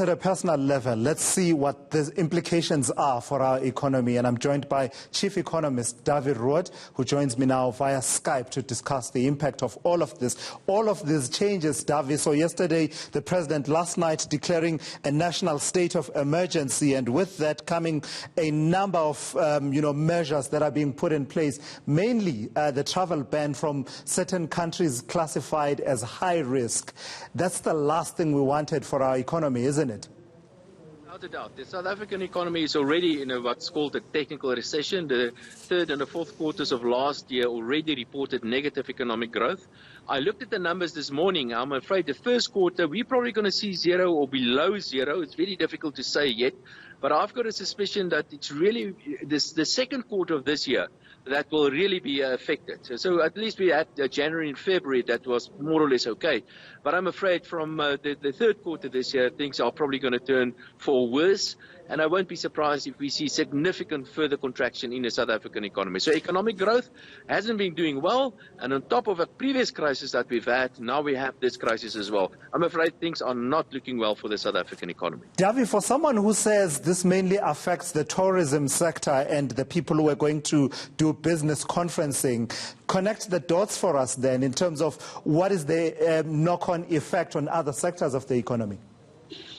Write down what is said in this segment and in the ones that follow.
At a personal level, let's see what the implications are for our economy. And I'm joined by Chief Economist Dawie Roodt, who joins me now via Skype to discuss the impact of all of these changes, Dawie. So yesterday, the President last night declaring a national state of emergency, and with that coming a number of measures that are being put in place, mainly the travel ban from certain countries classified as high risk. That's the last thing we wanted for our economy, isn't it? Without a doubt. The South African economy is already in what's called a technical recession. The third and the fourth quarters of last year already reported negative economic growth. I looked at the numbers this morning. I'm afraid the first quarter, we're probably going to see zero or below zero. It's very difficult to say yet. But I've got a suspicion that it's really the second quarter of this year that will really be affected. So at least we had January and February that was more or less okay. But I'm afraid from the third quarter this year, things are probably going to turn for worse. And I won't be surprised if we see significant further contraction in the South African economy. So economic growth hasn't been doing well. And on top of a previous crisis that we've had, now we have this crisis as well. I'm afraid things are not looking well for the South African economy. Dawie, for someone who says this mainly affects the tourism sector and the people who are going to do business conferencing, connect the dots for us then in terms of what is the knock-on effect on other sectors of the economy.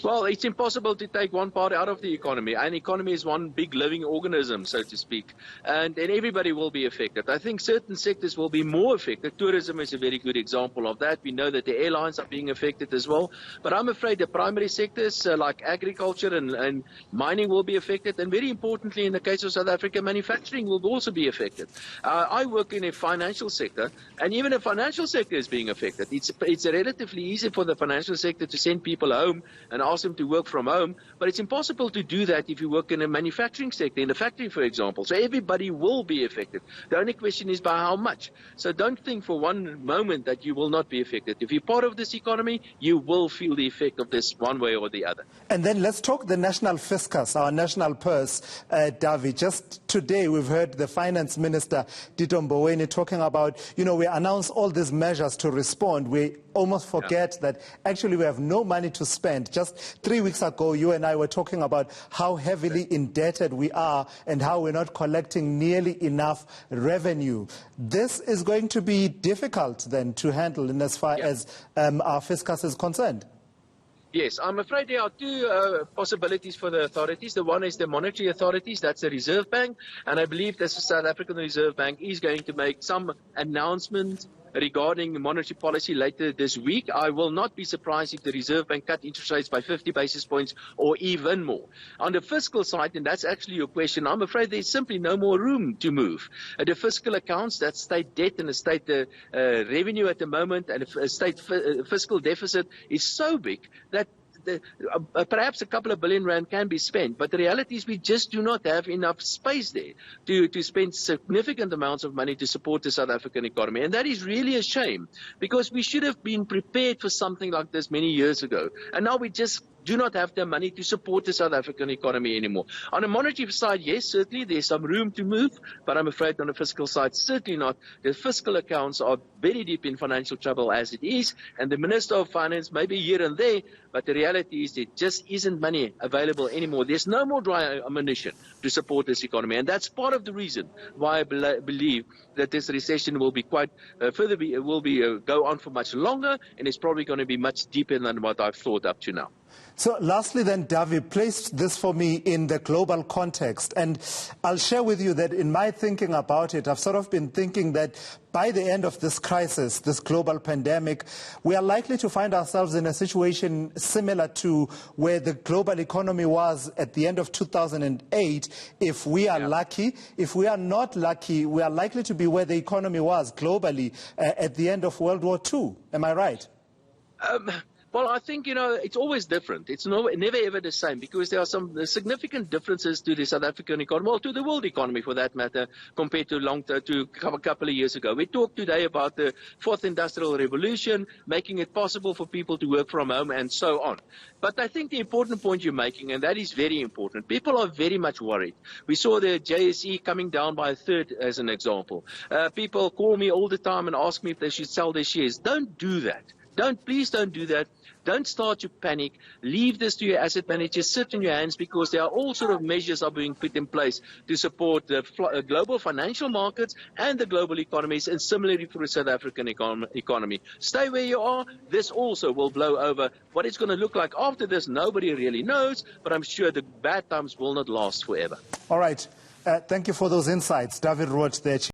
Well, it's impossible to take one part out of the economy. An economy is one big living organism, so to speak, and everybody will be affected. I think certain sectors will be more affected. Tourism is a very good example of that. We know that the airlines are being affected as well. But I'm afraid the primary sectors like agriculture and mining will be affected. And very importantly, in the case of South Africa, manufacturing will also be affected. I work in a financial sector, and even the financial sector is being affected. It's relatively easy for the financial sector to send people home and ask them to work from home, but it's impossible to do that if you work in a manufacturing sector, in a factory, for example. So everybody will be affected. The only question is by how much. So don't think for one moment that you will not be affected. If you're part of this economy, you will feel the effect of this one way or the other. And then let's talk the national fiscal, our national purse, Dawie. Just today we've heard the finance minister, Tito Mboweni, talking about, we announce all these measures to respond. We almost forget that actually we have no money to spend. Just 3 weeks ago, you and I were talking about how heavily indebted we are and how we're not collecting nearly enough revenue. This is going to be difficult then to handle in as far as our fiscus is concerned. Yes, I'm afraid there are two possibilities for the authorities. The one is the monetary authorities, that's the Reserve Bank, and I believe the South African Reserve Bank is going to make some announcement regarding monetary policy later this week. I will not be surprised if the Reserve Bank cut interest rates by 50 basis points or even more. On the fiscal side, and that's actually your question, I'm afraid there's simply no more room to move. The fiscal accounts, that's state debt and the state revenue at the moment, and a state fiscal deficit is so big that perhaps a couple of billion rand can be spent, but the reality is we just do not have enough space there to spend significant amounts of money to support the South African economy. And that is really a shame, because we should have been prepared for something like this many years ago. And now we just do not have the money to support the South African economy anymore. On the monetary side, yes, certainly there's some room to move, but I'm afraid on the fiscal side, certainly not. The fiscal accounts are very deep in financial trouble as it is, and the Minister of Finance may be here and there, but the reality is there just isn't money available anymore. There's no more dry ammunition to support this economy, and that's part of the reason why I believe that this recession will be go on for much longer, and it's probably going to be much deeper than what I've thought up to now. So lastly then, Dawie, place this for me in the global context. And I'll share with you that in my thinking about it, I've sort of been thinking that by the end of this crisis, this global pandemic, we are likely to find ourselves in a situation similar to where the global economy was at the end of 2008, if we are lucky. If we are not lucky, we are likely to be where the economy was globally at the end of World War II. Am I right? Well, I think, it's always different. It's never ever the same, because there are some significant differences to the South African economy, well, to the world economy for that matter, compared to a couple of years ago. We talked today about the fourth industrial revolution, making it possible for people to work from home and so on. But I think the important point you're making, and that is very important, people are very much worried. We saw the JSE coming down by a third as an example. People call me all the time and ask me if they should sell their shares. Don't do that. Please don't do that. Don't start to panic. Leave this to your asset managers. Sit in your hands, because there are all sort of measures are being put in place to support the global financial markets and the global economies, and similarly for the South African economy. Stay where you are. This also will blow over. What it's going to look like after this, nobody really knows, but I'm sure the bad times will not last forever. All right. Thank you for those insights. Dawie Roodt there.